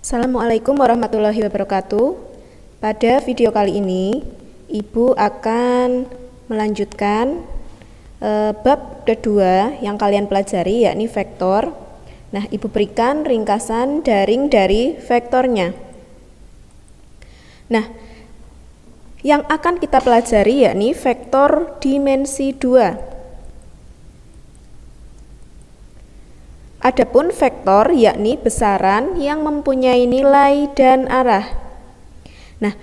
Assalamualaikum warahmatullahi wabarakatuh. Pada video kali ini, Ibu akan melanjutkan bab kedua yang kalian pelajari, yakni vektor. Nah, Ibu berikan ringkasan daring dari vektornya. Nah, yang akan kita pelajari yakni vektor dimensi 2. Adapun vektor yakni besaran yang mempunyai nilai dan arah. Nah,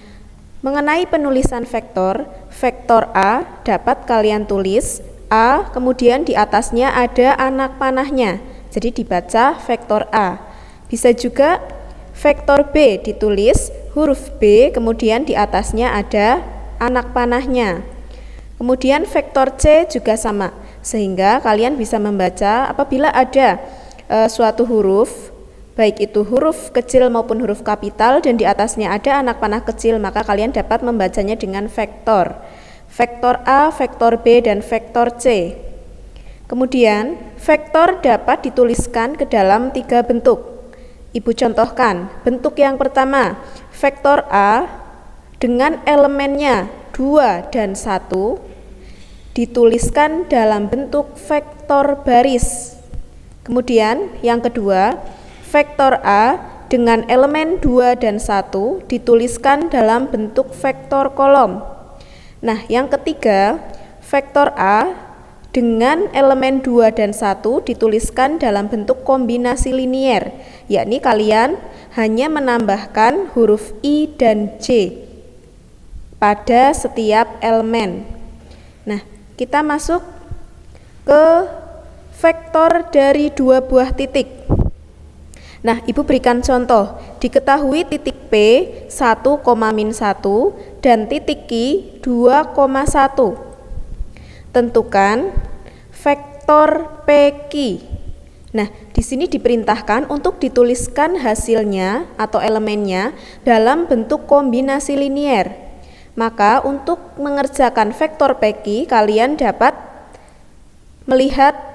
mengenai penulisan vektor, vektor A dapat kalian tulis A, kemudian di atasnya ada anak panahnya. Jadi dibaca vektor A. Bisa juga vektor B ditulis huruf B, kemudian di atasnya ada anak panahnya. Kemudian vektor C juga sama, sehingga kalian bisa membaca apabila ada suatu huruf, baik itu huruf kecil maupun huruf kapital dan di atasnya ada anak panah kecil, maka kalian dapat membacanya dengan vektor. Vektor A, vektor B, dan vektor C. Kemudian, vektor dapat dituliskan ke dalam 3 bentuk. Ibu contohkan, bentuk yang pertama, vektor A dengan elemennya 2 dan 1 dituliskan dalam bentuk vektor baris. Kemudian yang kedua, vektor A dengan elemen 2 dan 1 dituliskan dalam bentuk vektor kolom. Nah, yang ketiga, vektor A dengan elemen 2 dan 1 dituliskan dalam bentuk kombinasi linier, yakni kalian hanya menambahkan huruf I dan J pada setiap elemen. Nah, kita masuk ke vektor dari 2 buah titik. Nah, Ibu berikan contoh. Diketahui titik P 1,-1 dan titik Q 2,1. Tentukan vektor PQ. Nah, di sini diperintahkan untuk dituliskan hasilnya atau elemennya dalam bentuk kombinasi linier. Maka untuk mengerjakan vektor PQ, kalian dapat melihat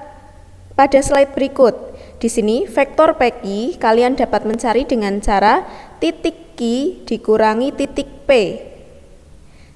pada slide berikut. Di sini vektor PQ kalian dapat mencari dengan cara titik Q dikurangi titik P.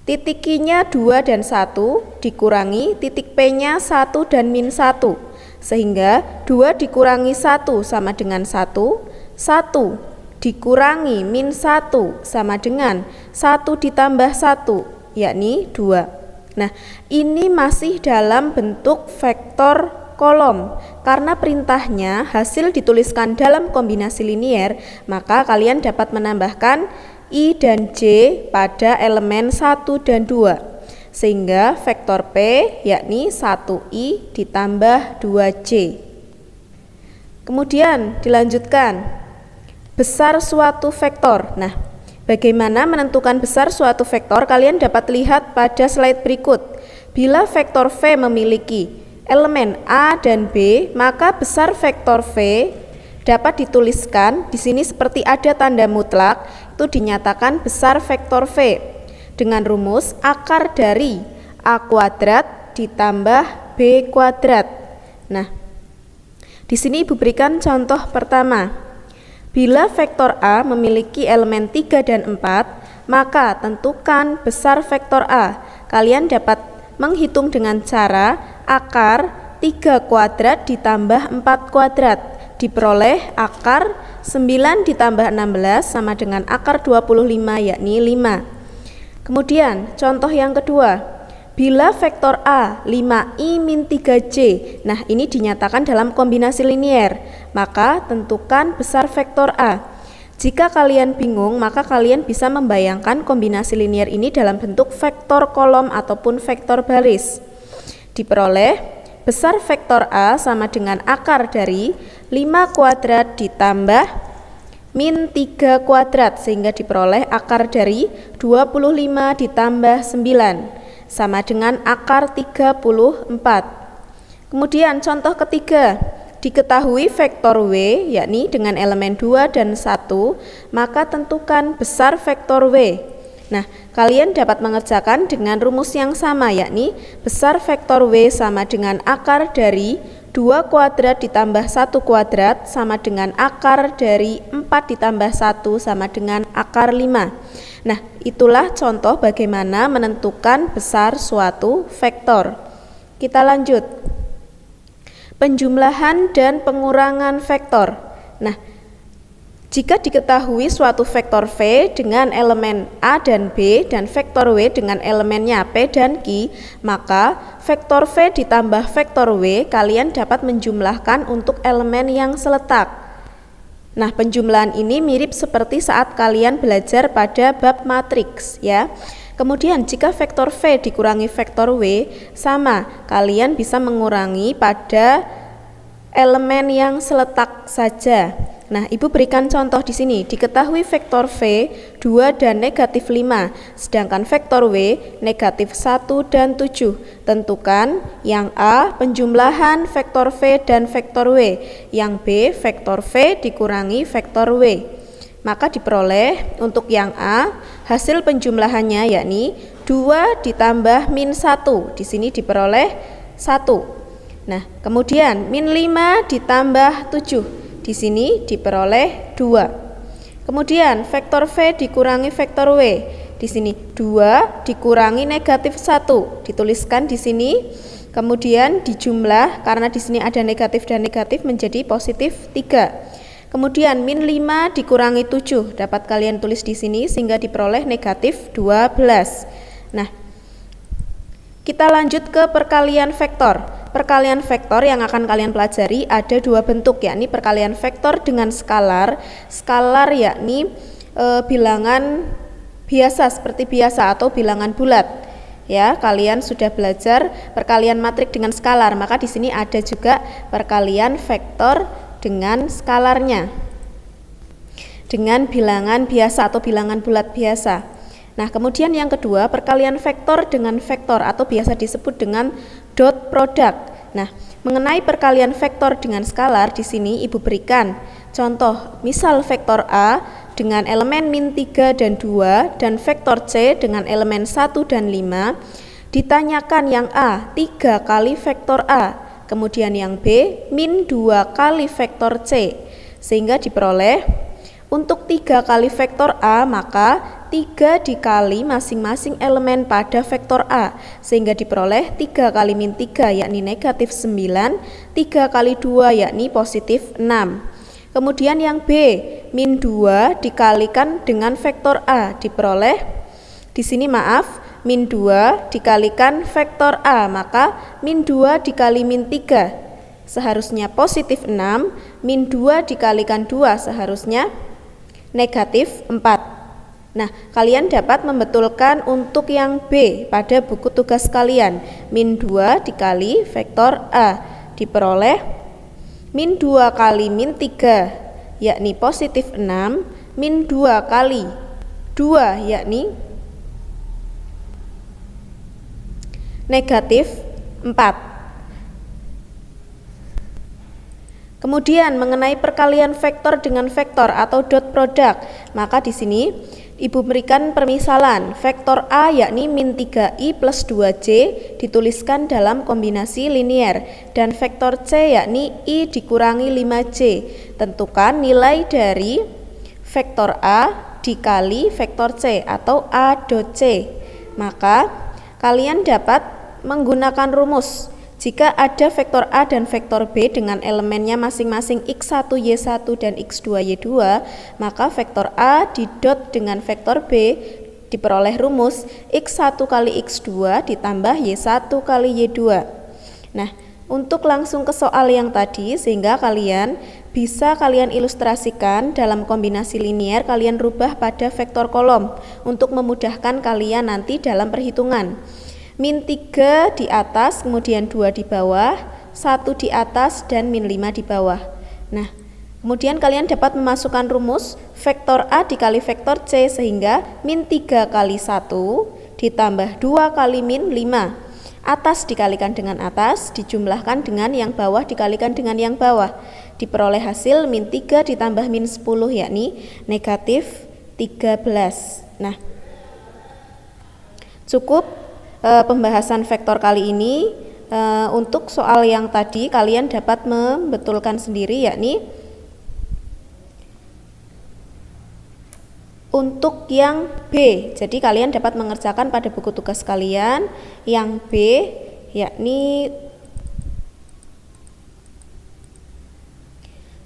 Titik Q-nya 2 dan 1 dikurangi titik P-nya 1 dan min 1. Sehingga 2 dikurangi 1 sama dengan 1, 1 dikurangi min 1 sama dengan 1 ditambah 1, yakni 2. Nah, ini masih dalam bentuk vektor kolom. Karena perintahnya hasil dituliskan dalam kombinasi linier, maka kalian dapat menambahkan I dan J pada elemen 1 dan 2. Sehingga vektor P yakni 1I ditambah 2J. Kemudian dilanjutkan besar suatu vektor. Nah, bagaimana menentukan besar suatu vektor? Kalian dapat lihat pada slide berikut. Bila vektor V memiliki elemen A dan B, maka besar vektor V dapat dituliskan di sini seperti ada tanda mutlak, itu dinyatakan besar vektor V dengan rumus akar dari A kuadrat ditambah B kuadrat. Nah, di sini Ibu berikan contoh pertama. Bila vektor A memiliki elemen 3 dan 4, maka tentukan besar vektor A. Kalian dapat menghitung dengan cara akar 3 kuadrat ditambah 4 kuadrat, diperoleh akar 9 ditambah 16 sama dengan akar 25, yakni 5. Kemudian contoh yang kedua, bila vektor A 5I min 3J, nah ini dinyatakan dalam kombinasi linier, maka tentukan besar vektor A. Jika kalian bingung, maka kalian bisa membayangkan kombinasi linier ini dalam bentuk vektor kolom ataupun vektor baris. Diperoleh besar vektor A sama dengan akar dari 5 kuadrat ditambah min 3 kuadrat, sehingga diperoleh akar dari 25 ditambah 9 sama dengan akar 34. Kemudian contoh ketiga, diketahui vektor W yakni dengan elemen 2 dan 1, maka tentukan besar vektor W. Nah, kalian dapat mengerjakan dengan rumus yang sama, yakni besar vektor W sama dengan akar dari 2 kuadrat ditambah 1 kuadrat sama dengan akar dari 4 ditambah 1 sama dengan akar 5. Nah, itulah contoh bagaimana menentukan besar suatu vektor. Kita lanjut. Penjumlahan dan pengurangan vektor. Nah, jika diketahui suatu vektor V dengan elemen A dan B dan vektor W dengan elemennya P dan Q, maka vektor V ditambah vektor W kalian dapat menjumlahkan untuk elemen yang seletak. Nah, penjumlahan ini mirip seperti saat kalian belajar pada bab matriks ya. Kemudian jika vektor V dikurangi vektor W sama, kalian bisa mengurangi pada elemen yang seletak saja. Nah, Ibu berikan contoh di sini. Diketahui vektor V 2 dan negatif 5, sedangkan vektor W negatif 1 dan 7. Tentukan yang A penjumlahan vektor V dan vektor W, yang B vektor V dikurangi vektor W. Maka diperoleh untuk yang A hasil penjumlahannya yakni 2 ditambah min 1. Di sini diperoleh 1. Nah, kemudian min 5 ditambah 7. Di sini diperoleh 2. Kemudian vektor V dikurangi vektor W. Di sini 2 dikurangi negatif 1. Dituliskan di sini. Kemudian dijumlah karena di sini ada negatif dan negatif menjadi positif 3. Kemudian min 5 dikurangi 7. Dapat kalian tulis di sini sehingga diperoleh negatif 12. Nah, kita lanjut ke perkalian vektor. Perkalian vektor yang akan kalian pelajari ada 2 bentuk, yakni perkalian vektor dengan skalar. Skalar yakni bilangan biasa seperti biasa atau bilangan bulat. Ya, kalian sudah belajar perkalian matrik dengan skalar, maka di sini ada juga perkalian vektor dengan skalarnya. Dengan bilangan biasa atau bilangan bulat biasa. Nah, kemudian yang kedua, perkalian vektor dengan vektor atau biasa disebut dengan dot product. Nah, mengenai perkalian vektor dengan skalar di sini Ibu berikan contoh, misal vektor A dengan elemen min 3 dan 2 dan vektor C dengan elemen 1 dan 5. Ditanyakan yang A 3 kali vektor A, kemudian yang B min 2 kali vektor C, sehingga diperoleh untuk 3 kali vektor A maka 3 dikali masing-masing elemen pada vektor A, sehingga diperoleh 3 kali min 3 yakni negatif 9, 3 kali 2 yakni positif 6. Kemudian yang B min 2 dikalikan dengan vektor A, diperoleh di sini min 2 dikalikan vektor A, maka min 2 dikali min 3 seharusnya positif 6, min 2 dikalikan 2 seharusnya negatif 4. Nah, kalian dapat membetulkan untuk yang B pada buku tugas kalian. Min 2 dikali vektor A diperoleh min 2 kali min 3 yakni positif 6, min 2 kali 2 yakni negatif 4. Kemudian mengenai perkalian vektor dengan vektor atau dot product, maka di sini Ibu berikan permisalan vektor A yakni min 3i plus 2j dituliskan dalam kombinasi linier dan vektor C yakni i dikurangi 5j. Tentukan nilai dari vektor A dikali vektor C atau A dot C. Maka kalian dapat menggunakan rumus. Jika ada vektor A dan vektor B dengan elemennya masing-masing x1, y1 dan x2, y2, maka vektor A didot dengan vektor B diperoleh rumus x1 kali x2 ditambah y1 kali y2. Nah, untuk langsung ke soal yang tadi sehingga kalian bisa ilustrasikan dalam kombinasi linier, kalian rubah pada vektor kolom untuk memudahkan kalian nanti dalam perhitungan. Min 3 di atas, kemudian 2 di bawah, 1 di atas, dan min 5 di bawah. Nah, kemudian kalian dapat memasukkan rumus vektor A dikali vektor C sehingga min 3 kali 1 ditambah 2 kali min 5. Atas dikalikan dengan atas, dijumlahkan dengan yang bawah dikalikan dengan yang bawah. Diperoleh hasil min 3 ditambah min 10 yakni negatif 13. Nah, cukup pembahasan vektor kali ini. Untuk soal yang tadi kalian dapat membetulkan sendiri, yakni untuk yang B. Jadi kalian dapat mengerjakan pada buku tugas kalian yang B, yakni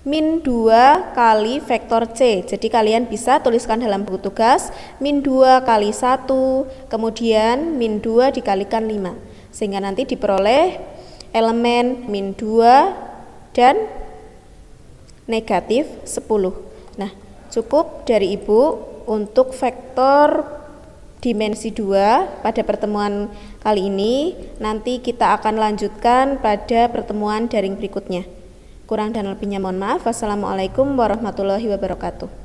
min 2 kali vektor C. Jadi kalian bisa tuliskan dalam buku tugas min 2 kali 1, kemudian min 2 dikalikan 5. Sehingga nanti diperoleh elemen min 2 dan negatif 10. Nah, cukup dari Ibu untuk vektor dimensi 2 pada pertemuan kali ini. Nanti kita akan lanjutkan pada pertemuan daring berikutnya. Kurang dan lebihnya mohon maaf. Wassalamualaikum warahmatullahi wabarakatuh.